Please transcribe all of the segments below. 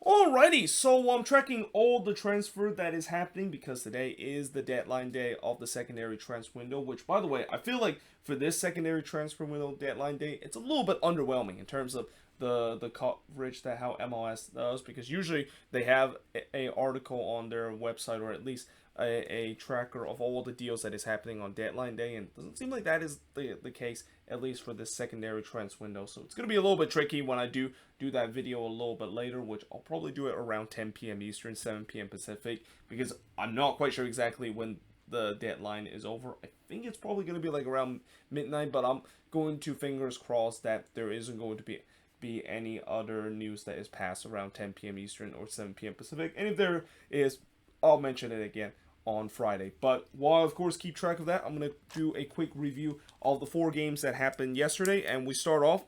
Alrighty, so I'm tracking all the transfer that is happening because today is the deadline day of the secondary transfer window, which, by the way, I feel like for this secondary transfer window deadline day, it's a little bit underwhelming in terms of the coverage that how MLS does, because usually they have a article on their website, or at least a tracker of all the deals that is happening on deadline day, and it doesn't seem like that is the case, at least for this secondary transfer window. So it's going to be a little bit tricky when I do that video a little bit later, which I'll probably do it around 10 p.m. Eastern, 7 p.m. Pacific, because I'm not quite sure exactly when the deadline is over. I think it's probably going to be like around midnight, but I'm going to fingers crossed that there isn't going to be any other news that is passed around 10 p.m. Eastern or 7 p.m. Pacific. And if there is, I'll mention it again on Friday. But while, of course, keep track of that, I'm going to do a quick review of the 4 games that happened yesterday. And we start off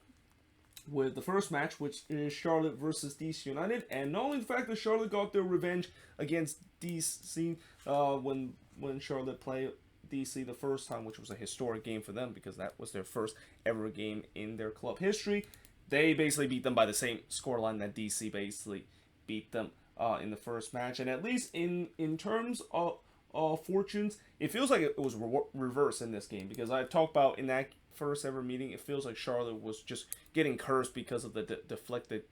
with the first match, which is Charlotte versus DC United. And not only the fact that Charlotte got their revenge against DC when Charlotte played DC the first time, which was a historic game for them because that was their first ever game in their club history. They basically beat them by the same scoreline that DC basically beat them in the first match. And at least in terms of fortunes, it feels like it was reverse in this game, because I talked about in that first ever meeting, it feels like Charlotte was just getting cursed because of the deflected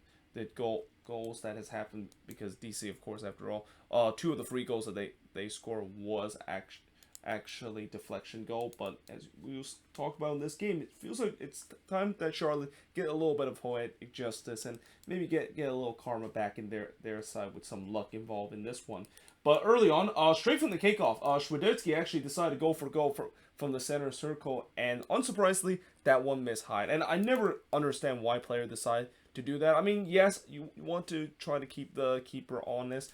goals that has happened, because DC, of course, after all, 2 of the 3 goals that they score was actually deflection goal. But as we will talk about in this game, it feels like it's time that Charlotte get a little bit of poetic justice and maybe get a little karma back in their side with some luck involved in this one. But early on, straight from the kickoff, Schwadetsky actually decided to go for goal from the center circle, and unsurprisingly, that one missed high. And I never understand why players decide to do that. I mean, yes, you want to try to keep the keeper honest,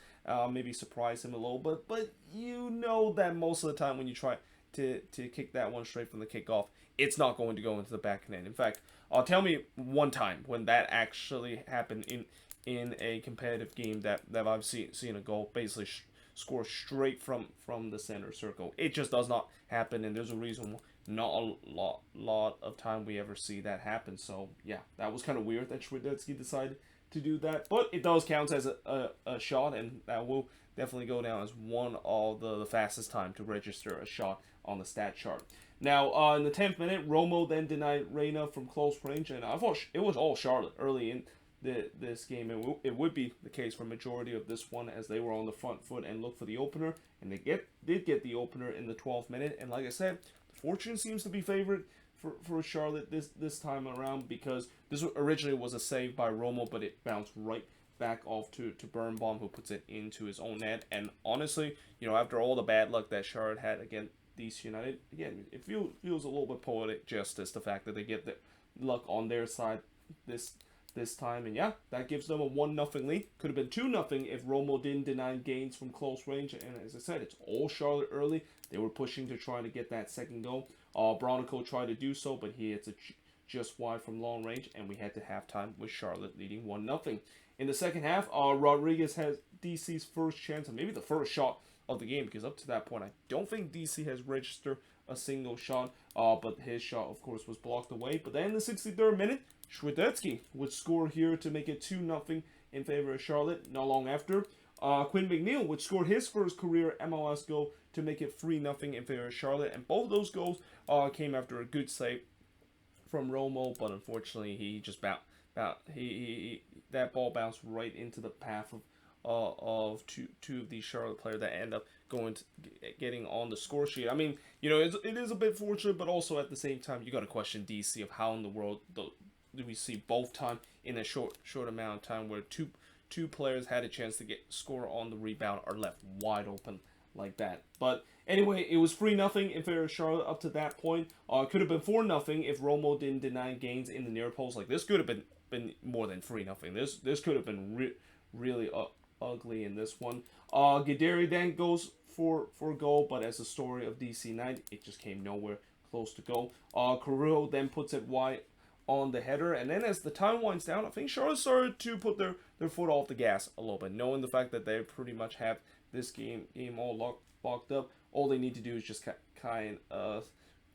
maybe surprise him a little bit, but you know that most of the time when you try to kick that one straight from the kickoff, it's not going to go into the back net. In fact, tell me one time when that actually happened in a competitive game that I've seen a goal basically score straight from the center circle. It just does not happen, and there's a reason not a lot of time we ever see that happen. So yeah, that was kind of weird that Schwadetsky decided to do that, but it does count as a shot, and that will definitely go down as one of the fastest time to register a shot on the stat chart. Now, in the 10th minute, Romo then denied Reyna from close range, and I thought it was all Charlotte early in this game. It would be the case for majority of this one, as they were on the front foot and looked for the opener, and they did get the opener in the 12th minute. And like I said, fortune seems to be favored for Charlotte this time around, because this originally was a save by Romo, but it bounced right back off to Birnbaum, who puts it into his own net. And honestly, after all the bad luck that Charlotte had against DC United, again, it feels a little bit poetic justice, the fact that they get the luck on their side this time. And yeah, that gives them a 1-0 lead. Could have been 2-0 if Romo didn't deny gains from close range. And as I said, it's all Charlotte early. They were pushing to try to get that second goal. Bronico tried to do so, but he hits it just wide from long range, and we had to halftime with Charlotte leading 1-0. In the second half, Rodriguez has DC's first chance, and maybe the first shot of the game, because up to that point, I don't think DC has registered a single shot, but his shot, of course, was blocked away. But then in the 63rd minute, Schwadetsky would score here to make it 2-0 in favor of Charlotte. Not long after, Quinn McNeil would score his first career MLS goal to make it 3-0 in favor of Charlotte. And both of those goals came after a good save from Romo, but unfortunately he just that ball bounced right into the path of two of these Charlotte players that end up getting on the score sheet. I mean, it is a bit fortunate, but also at the same time, you got to question DC of how in the world do we see both time in a short amount of time where two players had a chance to score on the rebound are left wide open like that. But anyway, it was 3-0 in favor of Charlotte up to that point. It could have been 4-0 if Romo didn't deny gains in the near post. Like, this could have been more than 3-0. This could have been really ugly in this one. Guideri then goes for goal, but as the story of DC United, it just came nowhere close to goal. Carrillo then puts it wide on the header, and then as the time winds down, I think Charlotte started to put their foot off the gas a little bit, knowing the fact that they pretty much have this game all locked up. All they need to do is just kind of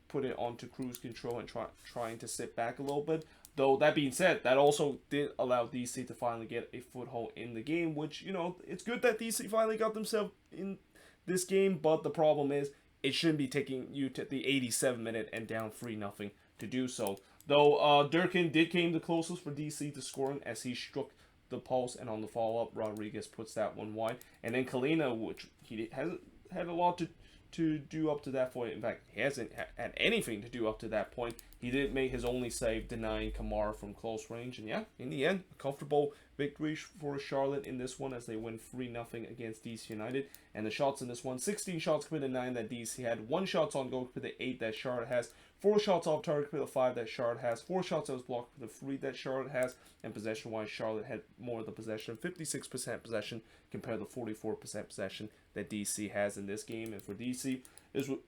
put it onto cruise control and trying to sit back a little bit. Though that being said, that also did allow DC to finally get a foothold in the game, which, it's good that DC finally got themselves in this game, but the problem is it shouldn't be taking you to the 87th minute and down 3-0 to do so. Though Durkin did came the closest for DC to scoring as he struck the post, and on the follow-up, Rodriguez puts that one wide. And then Kalina, which he hasn't had a lot to do up to that point. In fact, he hasn't had anything to do up to that point. He did make his only save, denying Kamara from close range. And yeah, in the end, a comfortable victory for Charlotte in this one as they win 3-0 against DC United. And the shots in this one, 16 shots committed, 9 that DC had, 1 shots on goal committed, 8 that Charlotte has, 4 shots off target committed, 5 that Charlotte has, 4 shots that was blocked committed, 3 that Charlotte has, and possession-wise, Charlotte had more of the possession, 56% possession compared to 44% possession that DC has in this game. And for DC,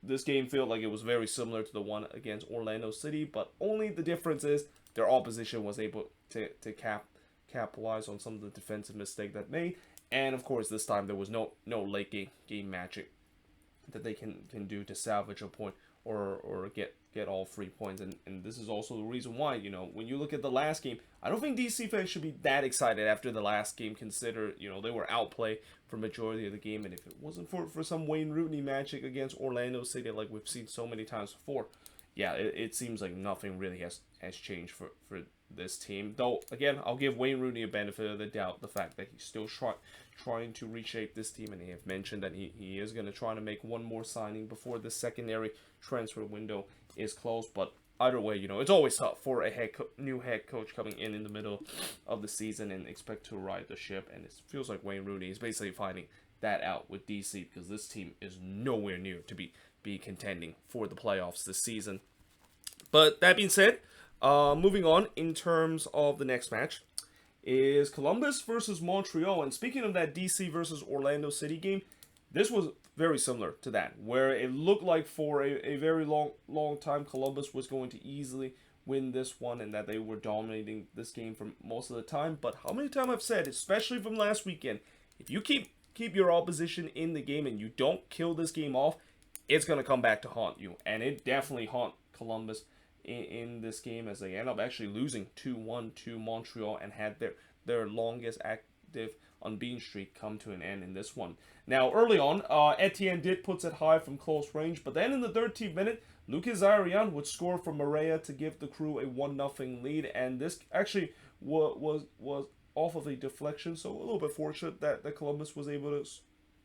this game felt like it was very similar to the one against Orlando City, but only the difference is their opposition was able to capitalize on some of the defensive mistake that made. And of course, this time there was no late game magic that they can do to salvage a point or get all 3 points. And this is also the reason why, when you look at the last game, I don't think DC fans should be that excited after the last game, consider, they were outplayed for majority of the game. And if it wasn't for some Wayne Rooney magic against Orlando City, like we've seen so many times before, yeah, it seems like nothing really has changed for this team. Though, again, I'll give Wayne Rooney a benefit of the doubt, the fact that he's still trying to reshape this team, and he have mentioned that he is going to try to make one more signing before the secondary transfer window is closed. But either way, it's always tough for a new head coach coming in the middle of the season and expect to ride the ship, and it feels like Wayne Rooney is basically finding that out with DC, because this team is nowhere near to be contending for the playoffs this season. But that being said, moving on in terms of the next match is Columbus versus Montreal. And speaking of that DC versus Orlando City game, this was very similar to that, where it looked like for a very long time Columbus was going to easily win this one and that they were dominating this game for most of the time. But how many times I've said, especially from last weekend, if you keep your opposition in the game and you don't kill this game off, it's going to come back to haunt you. And it definitely haunt Columbus in this game, as they end up actually losing 2-1 to Montreal and had their longest active unbeaten streak come to an end in this one. Now, early on, Etienne did puts it high from close range, but then in the 13th minute, Lucas Arian would score from Maria to give the Crew a 1-0 lead, and this actually was off of a deflection, so a little bit fortunate that Columbus was able to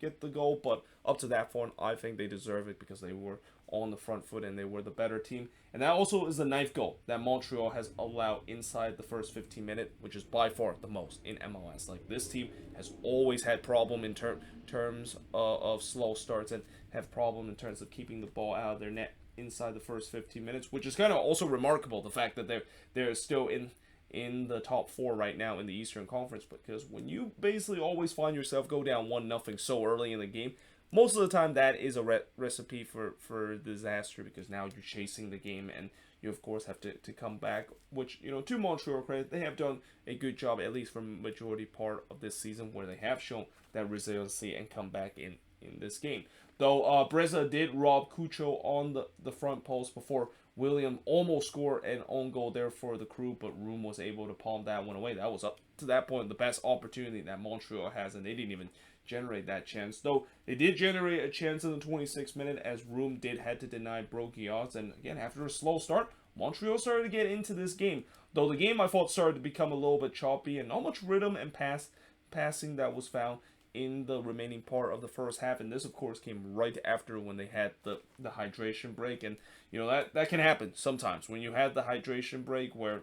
get the goal, but up to that point, I think they deserve it because they were on the front foot and they were the better team. And that also is the 9th goal that Montreal has allowed inside the first 15 minutes, which is by far the most in MLS. Like, this team has always had problem in terms of slow starts and have problem in terms of keeping the ball out of their net inside the first 15 minutes, which is kind of also remarkable, the fact that they're still in the top 4 right now in the Eastern Conference, because when you basically always find yourself go down 1-0 so early in the game, most of the time that is a recipe for disaster, because now you're chasing the game and you of course have to come back, which, to Montreal credit, they have done a good job, at least for majority part of this season, where they have shown that resiliency and come back in this game. Though Breza did rob Cucho on the front post before William almost scored an own goal there for the Crew, but Room was able to palm that one away. That was up to that point the best opportunity that Montreal has, and they didn't even generate that chance. Though they did generate a chance in the 26th minute, as Room did had to deny Broguillaz, and again, after a slow start, Montreal started to get into this game. Though the game, I thought, started to become a little bit choppy and not much rhythm and passing that was found in the remaining part of the first half, and this of course came right after when they had the hydration break. And that can happen sometimes when you have the hydration break, where,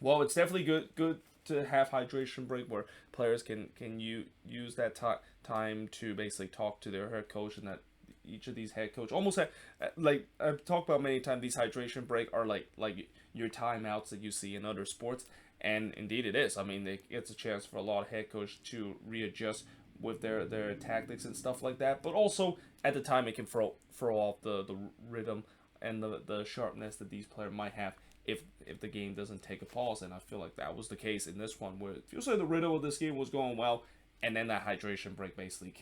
well, it's definitely good to have hydration break where players can use that time to basically talk to their head coach, and that each of these head coach almost have, like I've talked about many times, these hydration break are like your timeouts that you see in other sports. And indeed it is. I mean, it's a chance for a lot of head coaches to readjust with their tactics and stuff like that. But also, at the time, it can throw off the rhythm and the sharpness that these players might have if the game doesn't take a pause. And I feel like that was the case in this one, where it feels like the rhythm of this game was going well, and then that hydration break basically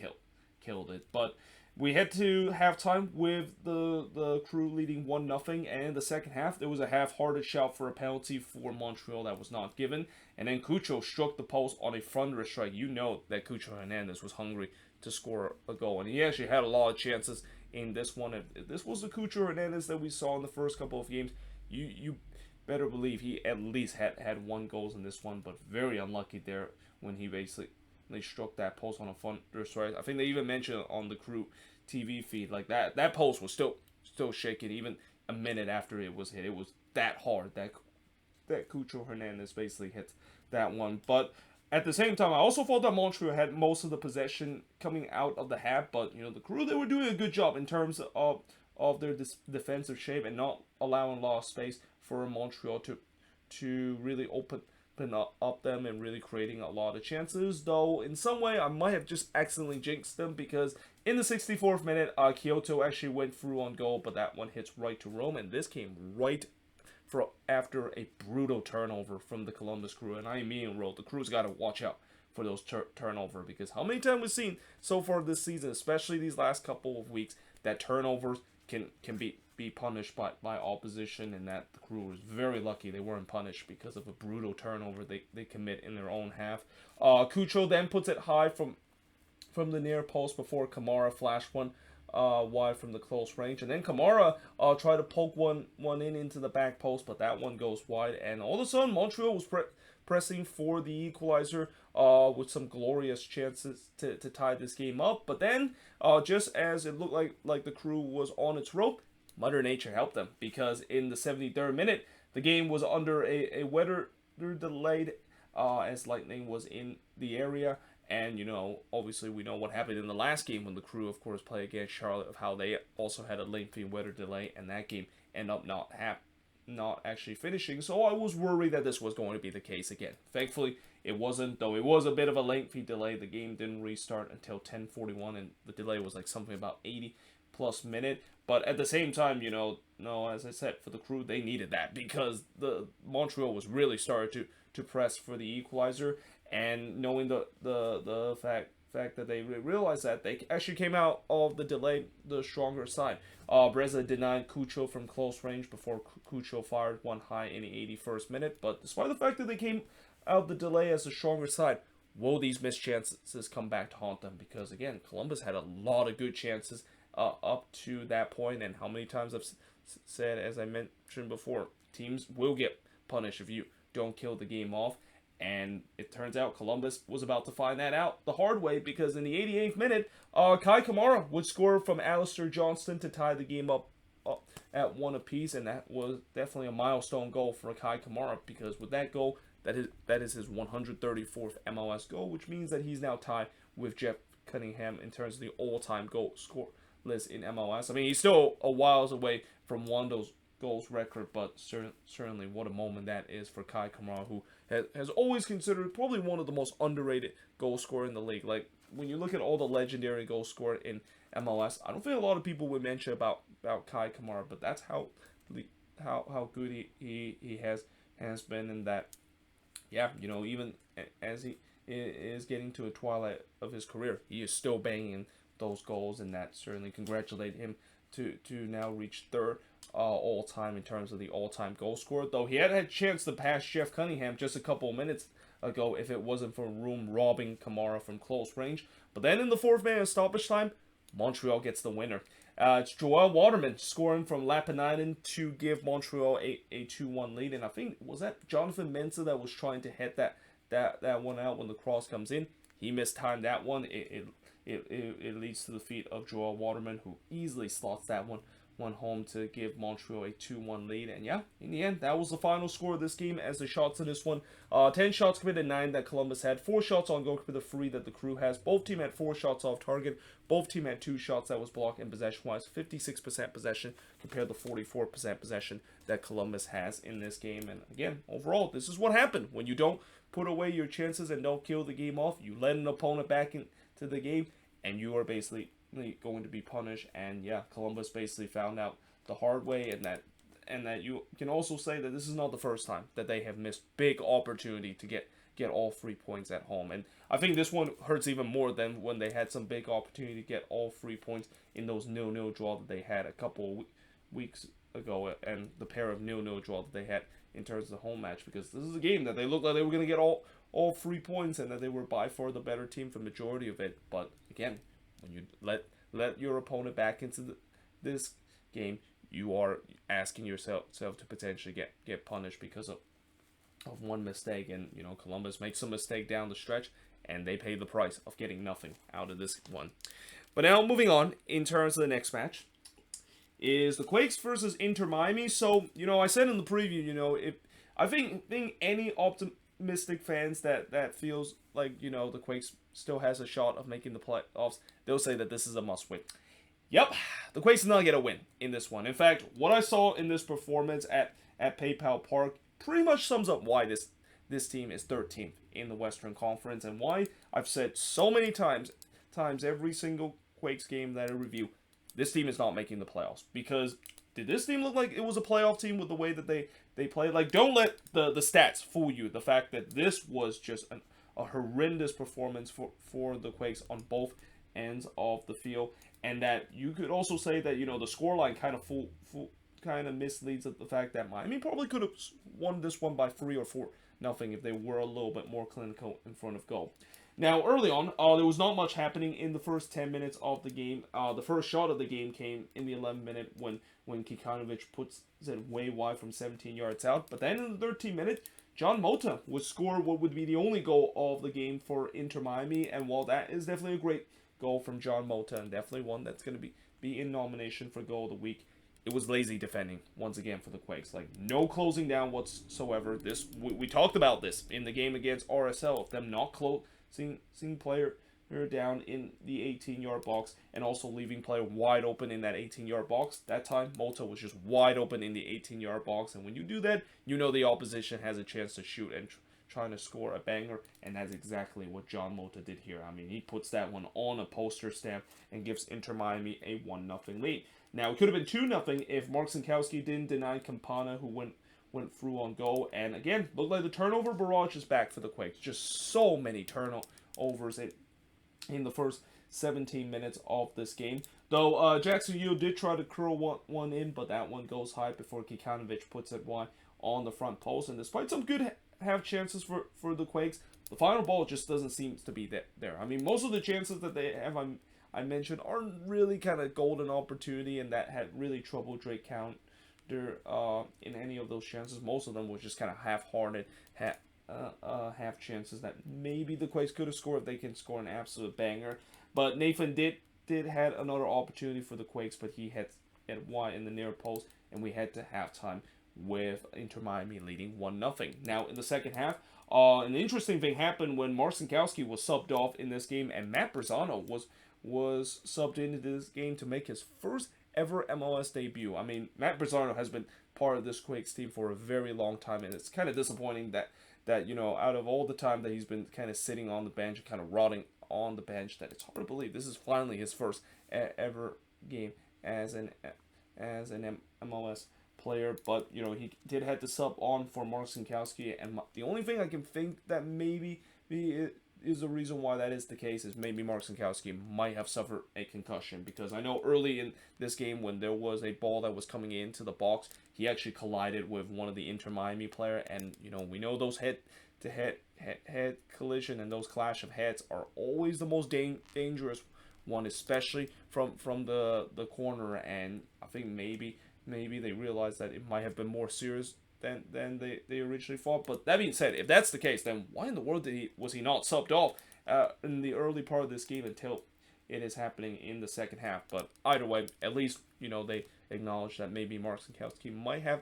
killed it. But we head to halftime with the Crew leading 1-0, and in the second half, there was a half-hearted shout for a penalty for Montreal that was not given, and then Cucho struck the post on a thunderous strike. You know that Cucho Hernandez was hungry to score a goal, and he actually had a lot of chances in this one. If this was the Cucho Hernandez that we saw in the first couple of games, you better believe he at least had one goal in this one, but very unlucky there when he basically they struck that post on a thunder strike. I think they even mentioned on the Crew TV feed like that post was still shaking even a minute after it was hit. It was that hard that Cucho Hernandez basically hit that one. But at the same time, I also thought that Montreal had most of the possession coming out of the half, but the Crew, they were doing a good job in terms of their defensive shape and not allowing a lot of space for Montreal to really open up them and really creating a lot of chances. Though in some way I might have just accidentally jinxed them, because in the 64th minute, Kyoto actually went through on goal, but that one hits right to Rome, and this came right after a brutal turnover from the Columbus Crew. And I mean, the Crew's got to watch out for those turnover, because how many times we've seen so far this season, especially these last couple of weeks, that turnovers can be punished by opposition, and that the Crew was very lucky they weren't punished because of a brutal turnover they commit in their own half. Cucho then puts it high from the near post before Kamara flashed one wide from the close range, and then Kamara tried to poke one into the back post, but that one goes wide, and all of a sudden Montreal was pressing for the equalizer with some glorious chances to tie this game up. But then, just as it looked like the Crew was on its rope, Mother Nature helped them, because in the 73rd minute, the game was under a weather delayed as lightning was in the area. And, obviously we know what happened in the last game when the Crew, of course, played against Charlotte, of how they also had a lengthy weather delay, and that game ended up not actually finishing. So I was worried that this was going to be the case again. Thankfully, it wasn't, though it was a bit of a lengthy delay. The game didn't restart until 10:41, and the delay was like something about 80 plus minute. But at the same time, as I said, for the Crew, they needed that, because the Montreal was really starting to press for the equalizer, and knowing the fact that they realized that, they actually came out of the delay the stronger side. Breza denied Cucho from close range before Cucho fired one high in the 81st minute. But despite the fact that they came out of the delay as the stronger side, will these missed chances come back to haunt them? Because again, Columbus had a lot of good chances up to that point, and how many times I've said, as I mentioned before, teams will get punished if you don't kill the game off. And it turns out Columbus was about to find that out the hard way, because in the 88th minute, Kai Kamara would score from Alistair Johnston to tie the game up at one apiece, and that was definitely a milestone goal for Kai Kamara, because with that goal, that is his 134th MLS goal, which means that he's now tied with Jeff Cunningham in terms of the all-time goal score list in MLS. I mean, he's still a whiles away from one of those goals record, but certainly what a moment that is for Kai Kamara, who has always considered probably one of the most underrated goal scorer in the league. Like, when you look at all the legendary goal scorer in MLS, I don't think a lot of people would mention about Kai Kamara, but that's how good he has been, and that, yeah, even as he is getting to a twilight of his career, he is still banging those goals, and that certainly congratulate him to now reach third all-time in terms of the all-time goal scorer. Though he had a chance to pass Jeff Cunningham just a couple of minutes ago if it wasn't for Room robbing Kamara from close range. But then in the 4th minute of stoppage time, Montreal gets the winner. It's Joel Waterman scoring from Lapinainen to give Montreal a 2-1 lead. And I think, was that Jonathan Mensah that was trying to hit that one out when the cross comes in? He mistimed that one. It leads to the feet of Joel Waterman, who easily slots that one home to give Montreal a 2-1 lead. And yeah, in the end, that was the final score of this game, as the shots in this one, 10 shots committed, 9 that Columbus had, 4 shots on goal compared to 3 that the Crew has. Both team had 4 shots off target, both team had 2 shots that was blocked, and possession-wise, 56% possession compared to 44% possession that Columbus has in this game. And again, overall, this is what happened when you don't put away your chances and don't kill the game off. You let an opponent back into the game, and you are basically going to be punished. And yeah, Columbus basically found out the hard way, and that you can also say that this is not the first time that they have missed big opportunity to get all 3 points at home. And I think this one hurts even more than when they had some big opportunity to get all 3 points in those 0-0 draw that they had a couple of weeks ago, and the pair of 0-0 draw that they had in terms of the home match, because this is a game that they looked like they were going to get all 3 points, and that they were by far the better team for the majority of it. But again, when you let your opponent back into this game, you are asking yourself to potentially get punished because of one mistake. And Columbus makes a mistake down the stretch, and they pay the price of getting nothing out of this one. But now moving on, in terms of the next match, is the Quakes versus Inter Miami. So, I said in the preview, if I think any optimistic fans that feels like, the Quakes still has a shot of making the playoffs, they'll say that this is a must-win. Yep, the Quakes did not get a win in this one. In fact, what I saw in this performance at PayPal Park pretty much sums up why this team is 13th in the Western Conference, and why I've said so many times every single Quakes game that I review, this team is not making the playoffs. Because did this team look like it was a playoff team with the way that they played? Like, don't let the stats fool you. The fact that this was just a horrendous performance for the Quakes on both ends of the field, and that you could also say that the scoreline kind of misleads the fact that Miami probably could have won this one by 3 or 4-0 if they were a little bit more clinical in front of goal. Now, early on, there was not much happening in the first 10 minutes of the game. The first shot of the game came in the 11th minute when Kikanovic puts it way wide from 17 yards out. But then in the 13th minute, John Mota would score what would be the only goal of the game for Inter Miami. And while that is definitely a great goal from John Mota, and definitely one that's going to be in nomination for Goal of the Week, it was lazy defending once again for the Quakes. Like, no closing down whatsoever. We talked about this in the game against RSL, of them not seeing player down in the 18-yard box, and also leaving player wide open in that 18-yard box. That time, Mota was just wide open in the 18-yard box, and when you do that, the opposition has a chance to shoot and trying to score a banger, and that's exactly what John Mota did here. I mean, he puts that one on a poster stamp and gives Inter Miami a 1-0 lead. Now, it could have been 2-0 if Mark Sinkowski didn't deny Campana, who went through on goal. And again, looked like the turnover barrage is back for the Quakes. Just so many turnovers in the first 17 minutes of this game. Though Jackson Yu did try to curl one in, but that one goes high before Kikanovic puts it wide on the front post. And despite some good half chances for the Quakes, the final ball just doesn't seem to be there. I mean, most of the chances that they have, I mentioned, aren't really kind of golden opportunity, and that had really troubled Drake Counter in any of those chances. Most of them were just kind of half-hearted, half chances that maybe the Quakes could have scored if they can score an absolute banger. But Nathan did had another opportunity for the Quakes, but he had it wide in the near post, and we head to halftime with Inter Miami leading 1-0. Now, in the second half, an interesting thing happened when Mark Sinkowski was subbed off in this game, and Matt Berzano was subbed into this game to make his first ever MLS debut. I mean, Matt Berzano has been part of this Quakes team for a very long time, and it's kind of disappointing that out of all the time that he's been kind of sitting on the bench and kind of rotting on the bench, that it's hard to believe this is finally his first ever game as an MLS player. But he did have to sub on for Mark Sinkowski, and the only thing I can think that maybe is the reason why that is the case is maybe Mark Sinkowski might have suffered a concussion, because I know early in this game when there was a ball that was coming into the box, he actually collided with one of the Inter Miami player, and we know those head-to-head collision and those clash of heads are always the most dangerous one, especially from the corner. And I think maybe they realized that it might have been more serious than they originally thought. But that being said, if that's the case, then why in the world was he not subbed off in the early part of this game until it is happening in the second half? But either way, at least they acknowledge that maybe Mark Sinkowski might have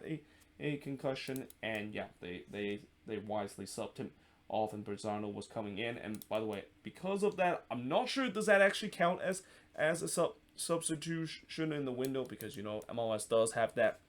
a concussion, and yeah, they wisely subbed him off, and Berzano was coming in. And by the way, because of that, I'm not sure does that actually count as a substitution in the window, because MLS does have that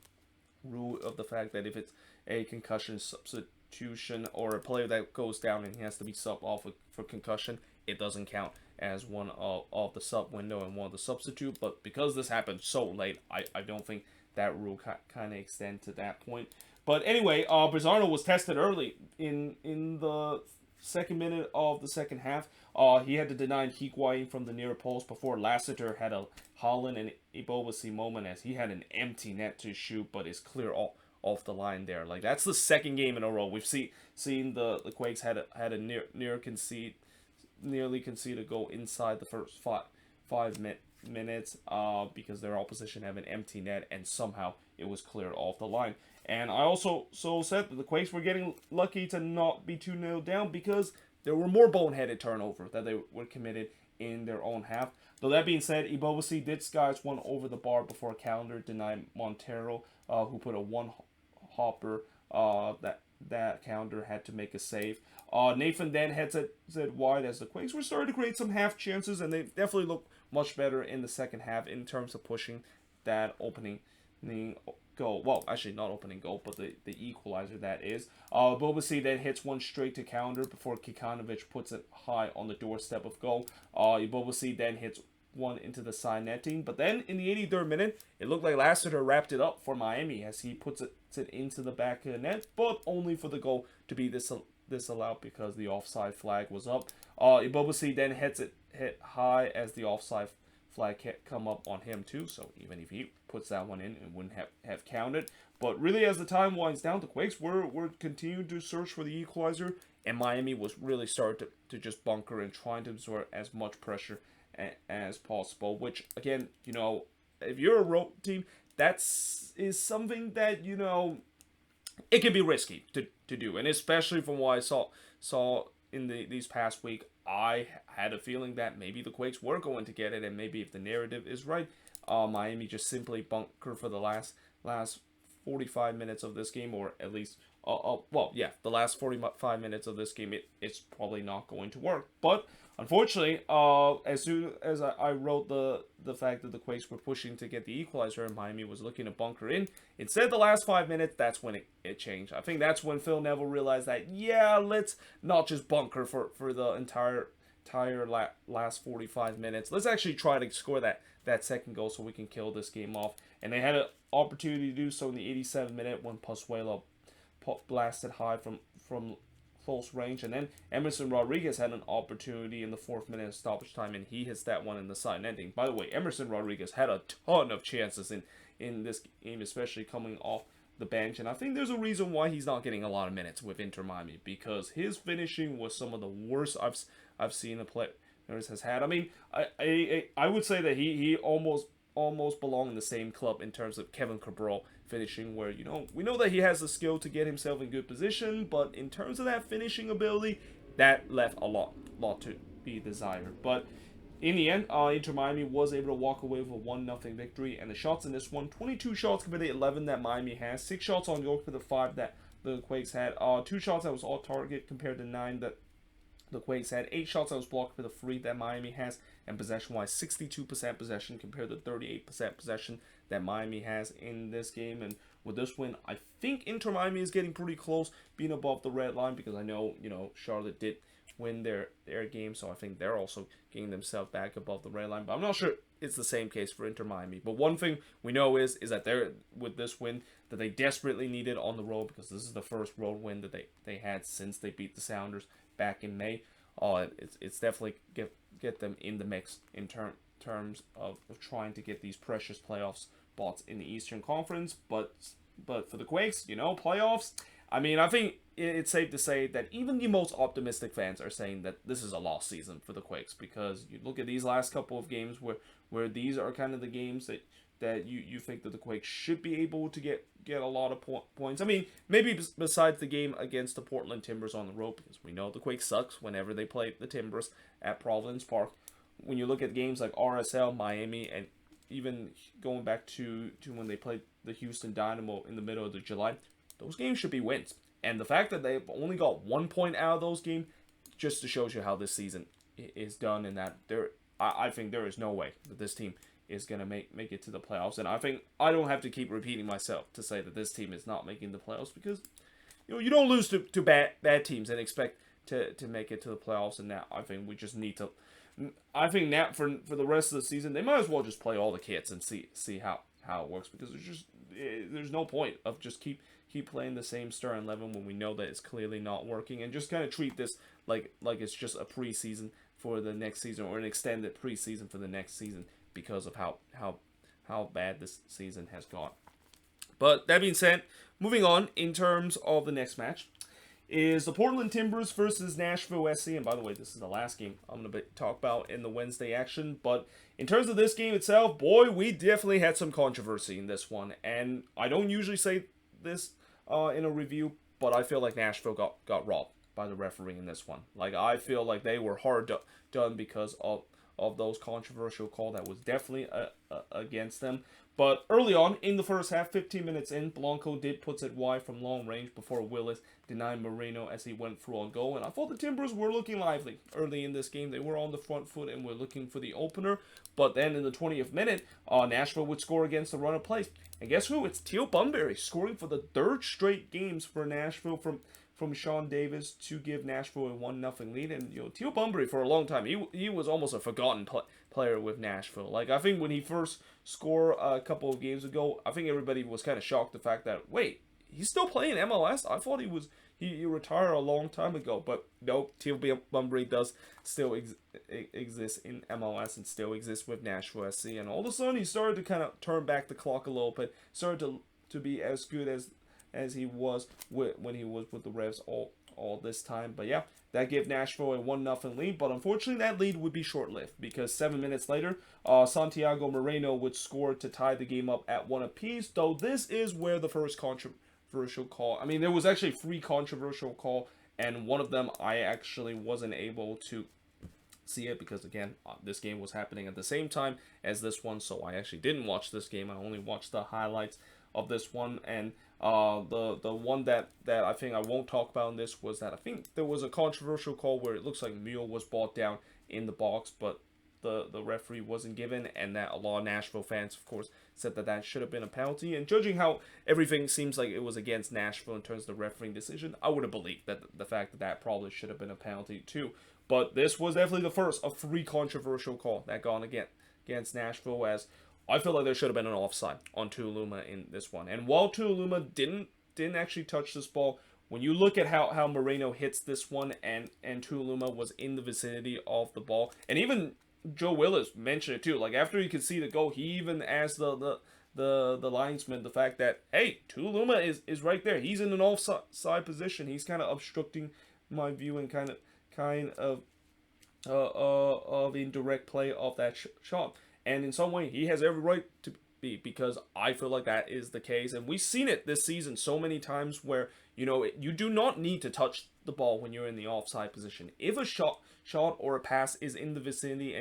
rule of the fact that if it's a concussion substitution or a player that goes down and he has to be subbed off for concussion, it doesn't count as one of the sub window and one of the substitute. But because this happened so late, I don't think that rule kind of extend to that point. But anyway, Berzano was tested early in the second minute of the second half. He had to deny Higuain from the near post before Lassiter had a Holland and Ibobasi moment as he had an empty net to shoot, but is clear off the line there. Like, that's the second game in a row we've seen the Quakes had a nearly concede a goal inside the first five minutes because their opposition have an empty net, and somehow it was cleared off the line. And I also said that the Quakes were getting lucky to not be 2-0 down because there were more boneheaded turnover that they were committed in their own half. Though that being said, Ibobasi did skies one over the bar before calendar denied Montreal, who put a one-hopper that calendar had to make a save. Nathan then heads it wide as the Quakes were starting to create some half chances, and they definitely looked much better in the second half in terms of pushing that opening goal. Well, actually not opening goal, but the equalizer that is. Bobasi then hits one straight to calendar before Kikanovic puts it high on the doorstep of goal. Bobasi then hits one into the side netting, but then in the 83rd minute, it looked like Lassiter wrapped it up for Miami as he puts it into the back of the net, but only for the goal to be disallowed because the offside flag was up. Ibobasi then hit high as the offside flag come up on him too, so even if he puts that one in, it wouldn't have counted. But really, as the time winds down, the Quakes were continuing to search for the equalizer, and Miami was really starting to just bunker and trying to absorb as much pressure as possible, which, again, if you're a road team, is something that, it can be risky to do. And especially from what I saw in these past week, I had a feeling that maybe the Quakes were going to get it, and maybe if the narrative is right, Miami just simply bunker for the last 45 minutes of this game, or at least, the last 45 minutes of this game, it's probably not going to work. But unfortunately, as soon as I wrote the fact that the Quakes were pushing to get the equalizer and Miami was looking to bunker in, instead the last 5 minutes, that's when it changed. I think that's when Phil Neville realized that, let's not just bunker for the entire last 45 minutes. Let's actually try to score that second goal so we can kill this game off. And they had an opportunity to do so in the 87th minute when Pozuelo blasted high from close range, and then Emerson Rodriguez had an opportunity in the 4th minute of stoppage time, and he hits that one in the side netting. By the way, Emerson Rodriguez had a ton of chances in this game, especially coming off the bench, and I think there's a reason why he's not getting a lot of minutes with Inter Miami, because his finishing was some of the worst I've seen a player has had. I mean, I would say that he almost belong in the same club in terms of Kevin Cabral finishing, where we know that he has the skill to get himself in good position, but in terms of that finishing ability, that left a lot to be desired. But in the end, Inter Miami was able to walk away with a 1-0 victory, and the shots in this one, 22 shots compared to 11 that Miami has, 6 shots on goal compared to 5 that the Quakes had, 2 shots that was all target compared to 9 that the Quakes had, 8 shots that was blocked for the 3 that Miami has, and possession-wise, 62% possession compared to 38% possession that Miami has in this game. And with this win, I think Inter Miami is getting pretty close being above the red line, because I know, Charlotte did win their game, so I think they're also getting themselves back above the red line. But I'm not sure it's the same case for Inter Miami. But one thing we know is that they're, with this win, that they desperately needed on the road, because this is the first road win that they had since they beat the Sounders back in May. It's definitely get them in the mix in terms of trying to get these precious playoff spots in the Eastern Conference. But for the Quakes, playoffs, I mean, I think it's safe to say that even the most optimistic fans are saying that this is a lost season for the Quakes, because you look at these last couple of games where these are kind of the games that you think that the Quakes should be able to get a lot of points. I mean, maybe besides the game against the Portland Timbers on the road, because we know the Quakes sucks whenever they play the Timbers at Providence Park. When you look at games like RSL, Miami, and even going back to when they played the Houston Dynamo in the middle of July, those games should be wins. And the fact that they've only got 1 point out of those games just shows you how this season is done, and that I think there is no way that this team is going to make it to the playoffs. And I think I don't have to keep repeating myself to say that this team is not making the playoffs, because you don't lose to bad teams and expect to make it to the playoffs. And now I think we just need to, I think now for the rest of the season, they might as well just play all the kits and see how it works, because there's no point of just keep keep playing the same starting 11 when we know that it's clearly not working, and just kind of treat this like it's just a preseason for the next season, or an extended preseason for the next season, because of how bad this season has gone. But that being said, moving on in terms of the next match is the Portland Timbers versus Nashville SC. And by the way, this is the last game I'm going to talk about in the Wednesday action. But in terms of this game itself, boy, we definitely had some controversy in this one. And I don't usually say this in a review, but I feel like Nashville got robbed by the referee in this one. Like, I feel like they were hard done because of those controversial call that was definitely against them. But early on in the first half, 15 minutes in, Blanco did puts it wide from long range before Willis denied Moreno as he went through on goal. And I thought the Timbers were looking lively early in this game. They were on the front foot and were looking for the opener. But then in the 20th minute, Nashville would score against the run of plays. And guess who? It's Teal Bunbury scoring for the third straight games for Nashville from Sean Davis to give Nashville a 1-0 lead. And, you know, Teal Bunbury for a long time, he was almost a forgotten player with Nashville. Like, I think when he first scored a couple of games ago, I think everybody was kind of shocked the fact that, wait, he's still playing MLS? I thought he retired a long time ago. But nope, Teal Bunbury does still exist in MLS and still exists with Nashville SC. And all of a sudden, he started to kind of turn back the clock a little bit, started to be as good as he was when he was with the Revs all this time. But yeah, that gave Nashville a 1-0 lead. But unfortunately, that lead would be short-lived, because 7 minutes later, Santiago Moreno would score to tie the game up at 1 apiece. Though this is where the first controversial call, I mean, there was actually 3 controversial call, and one of them I actually wasn't able to see it, because again, this game was happening at the same time as this one, so I actually didn't watch this game. I only watched the highlights of this one. And the one that I think I won't talk about in this was that I think there was a controversial call where it looks like Mule was brought down in the box, but the referee wasn't given, and that a lot of Nashville fans, of course, said that should have been a penalty. And judging how everything seems like it was against Nashville in terms of the refereeing decision, I would have believed that the fact that probably should have been a penalty too. But this was definitely the first of 3 controversial calls that gone against Nashville, as I feel like there should have been an offside on Tuiluma in this one. And while Tuiluma didn't actually touch this ball, when you look at how Moreno hits this one, and Tuiluma was in the vicinity of the ball, and even Joe Willis mentioned it too. Like, after he could see the goal, he even asked the linesman the fact that, hey, Tuiluma is right there. He's in an offside position. He's kind of obstructing my view and kind of indirect play of that shot. And in some way, he has every right to be, because I feel like that is the case. And we've seen it this season so many times where, you know, you do not need to touch the ball when you're in the offside position. If a shot or a pass is in the vicinity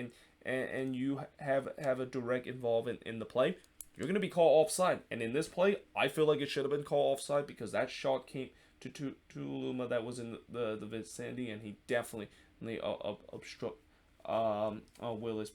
and you have a direct involvement in the play, you're going to be called offside. And in this play, I feel like it should have been called offside, because that shot came to Luma that was in the vicinity, and he definitely obstruct Willis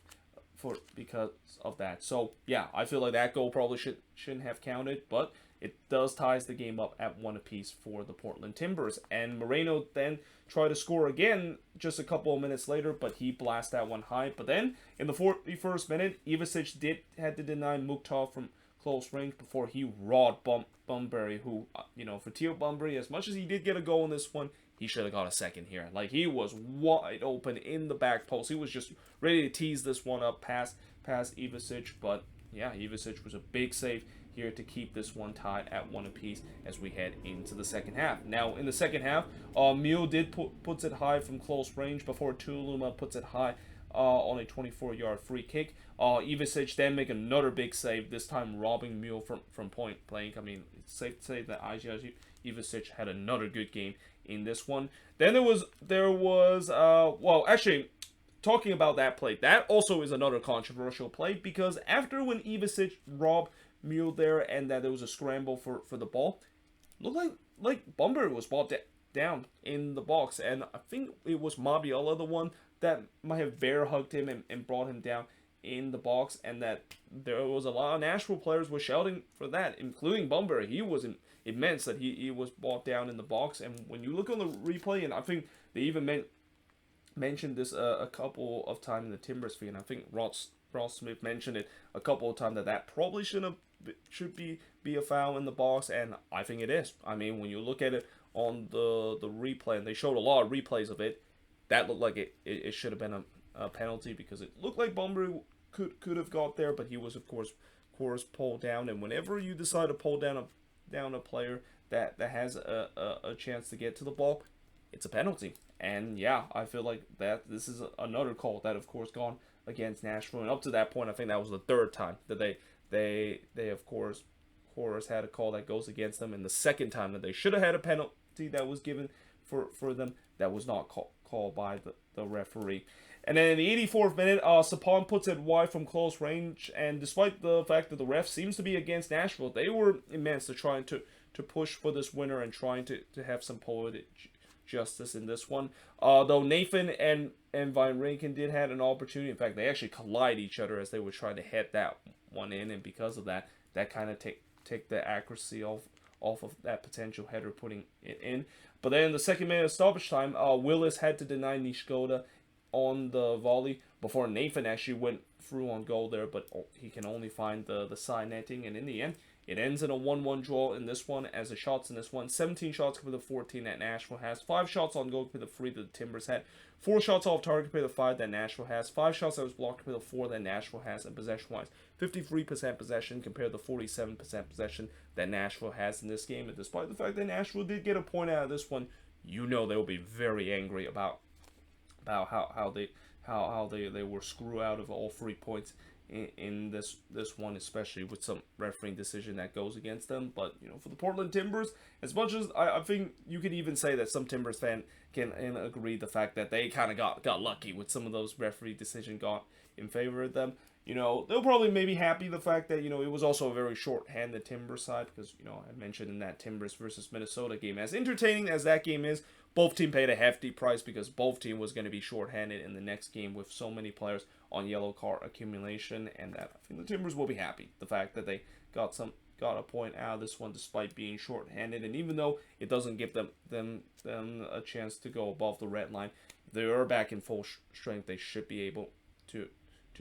because of that. So yeah, I feel like that goal probably shouldn't have counted, but it does ties the game up at 1 apiece for the Portland Timbers. And Moreno then tried to score again just a couple of minutes later, but he blasted that one high. But then in the 41st minute, Ivasic had to deny Mukhtar from close range before he rawed Bunbury, who, you know, for Teal Bunbury, as much as he did get a goal in this one, he should have got a second here. Like, he was wide open in the back post. He was just ready to tease this one up past Ivasic. But yeah, Ivasic was a big save here to keep this one tied at 1 apiece as we head into the second half. Now, in the second half, Mule did puts it high from close range before Tuiluma puts it high on a 24-yard free kick. Ivasic then make another big save, this time robbing Mule from point blank. I mean, it's safe to say that Ivasic had another good game in this one. Then there was well, actually, talking about that play, that also is another controversial play, because after when Ivasic robbed Mule there and that there was a scramble for the ball, looked like Bunbury was brought down in the box, and I think it was Mabiola, the one that might have bear hugged him and brought him down in the box, and that there was a lot of Nashville players were shouting for that, including Bunbury. He was immense that he was brought down in the box. And when you look on the replay, and I think they even mentioned this a couple of times in the Timbers feed, and I think Ross Smith mentioned it a couple of times, that probably shouldn't have be a foul in the box, and I think it is. I mean, when you look at it on the replay, and they showed a lot of replays of it, that looked like it should have been a penalty, because it looked like Bunbury could have got there, but he was of course pulled down. And whenever you decide to pull down a player that has a chance to get to the ball, it's a penalty. And yeah, I feel like that this is another call that of course gone against Nashville. And up to that point, I think that was the third time that they of course had a call that goes against them, and the second time that they should have had a penalty that was given for them that was not called by the referee. And then in the 84th minute, Sapon puts it wide from close range, and despite the fact that the ref seems to be against Nashville, they were immense to trying to push for this winner and trying to have some poetic justice in this one. Though Nathan and Van Rankin did have an opportunity. In fact, they actually collide each other as they were trying to head that one in, and because of that kind of take the accuracy off of that potential header, putting it in. But then in the second minute of stoppage time, Willis had to deny Nishkoda on the volley before Nathan actually went through on goal there, but he can only find the side netting, and in the end, it ends in a 1-1 draw in this one, as the shots in this one, 17 shots compared to 14 that Nashville has, 5 shots on goal compared to 3 that the Timbers had, 4 shots off target compared to 5 that Nashville has, 5 shots that was blocked compared to 4 that Nashville has, and possession-wise, 53% possession compared to 47% possession that Nashville has in this game. And despite the fact that Nashville did get a point out of this one, you know they will be very angry about how they were screwed out of all 3 points in this one, especially with some refereeing decision that goes against them. But you know, for the Portland Timbers, as much as I think you could even say that some Timbers fan can agree the fact that they kind of got lucky with some of those referee decision got in favor of them. You know, they'll probably maybe happy the fact that, you know, it was also a very short-handed Timbers side, because, you know, I mentioned in that Timbers versus Minnesota game, as entertaining as that game is, both teams paid a hefty price, because both team was going to be short-handed in the next game with so many players on yellow card accumulation, and that I think the Timbers will be happy the fact that they got a point out of this one despite being short-handed. And even though it doesn't give them a chance to go above the red line, if they are back in full strength, they should be able to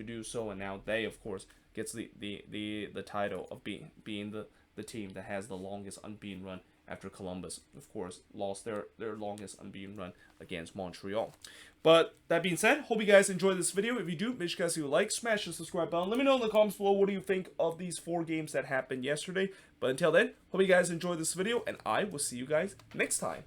do so. And now they of course gets the title of being the team that has the longest unbeaten run, after Columbus of course lost their longest unbeaten run against Montreal. But that being said, hope you guys enjoyed this video. If you do, make sure you guys leave a like, smash the subscribe button, let me know in the comments below what do you think of these 4 games that happened yesterday. But until then, hope you guys enjoyed this video, and I will see you guys next time.